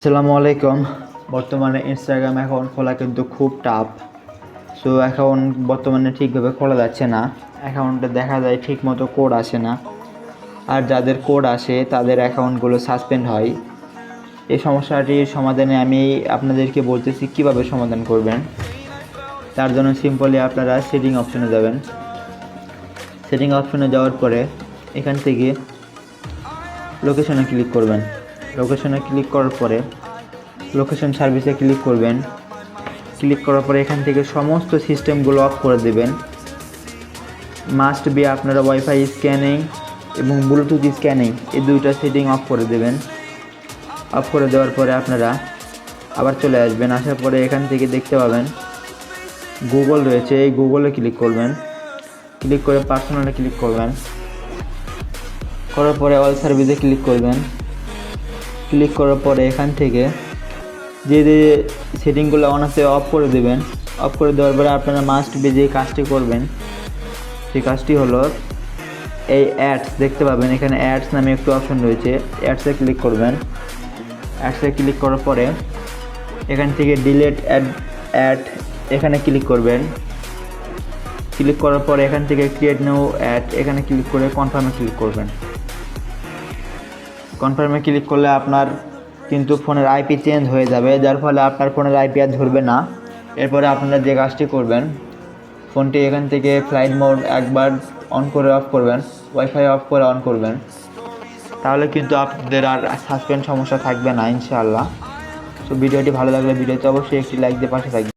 আসসালামু আলাইকুম। বর্তমানে ইনস্টাগ্রাম অ্যাকাউন্ট খোলা কিন্তু খুব টাফ। সো অ্যাকাউন্ট বর্তমানে ঠিকভাবে খোলা যাচ্ছে না। অ্যাকাউন্টে দেখা যায় ঠিকমতো কোড আসে না, আর যাদের কোড আসে তাদের অ্যাকাউন্টগুলো সাসপেন্ড হয়। এই সমস্যাটির সমাধানে আমি আপনাদেরকে বলতেছি কিভাবে সমাধান করবেন। তার জন্য সিম্পলি আপনারা সেটিং অপশনে যাবেন। সেটিং অপশনে যাওয়ার পরে এখান থেকে লোকেশনে ক্লিক করবেন। লোকেশনে ক্লিক করার পরে লোকেশন সার্ভিসে ক্লিক করবেন। ক্লিক করার পরে এখান থেকে সমস্ত সিস্টেমগুলো অফ করে দেবেন। মাস্ট বি আপনারা ওয়াইফাই স্ক্যানিং এবং ব্লুটুথ স্ক্যানিং এই দুইটা সেটিং অফ করে দেবেন। অফ করে দেওয়ার পরে আপনারা আবার চলে আসবেন। আসার পরে এখান থেকে দেখতে পাবেন গুগল রয়েছে, এই গুগলে ক্লিক করবেন। ক্লিক করে পার্সোনালে ক্লিক করবেন। করার পরে অল সার্ভিসে ক্লিক করবেন। ক্লিক করার পরে এখান থেকে যে সেটিংগুলো অন আছে অফ করে দেবেন। অফ করে দেওয়ার পরে আপনারা মাস্ট বি যে কাজটি করবেন সেই কাজটি হলো এই অ্যাডস দেখতে পাবেন, এখানে অ্যাডস নামে একটু অপশন রয়েছে, অ্যাডসে ক্লিক করবেন। অ্যাডসে ক্লিক করার পরে এখান থেকে ডিলিট অ্যাড এখানে ক্লিক করবেন। ক্লিক করার পরে এখান থেকে ক্রিয়েট নিউ অ্যাড এখানে ক্লিক করে কনফার্মে ক্লিক করবেন। কনফার্মে ক্লিক করলে আপনার কিন্তু ফোনের আইপি চেঞ্জ হয়ে যাবে, যার ফলে আপনার ফোনের আইপি আর ধরবে না। এরপরে আপনারা যে কাজটি করবেন, ফোনটি এখান থেকে ফ্লাইট মোড একবার অন করে অফ করবেন, ওয়াইফাই অফ করে অন করবেন। তাহলে কিন্তু আপনাদের আর সাসপেন্ড সমস্যা থাকবে না ইনশাআল্লাহ। তো ভিডিওটি ভালো লাগলে ভিডিওতে অবশ্যই একটি লাইক দিয়ে পাশে থাকবেন।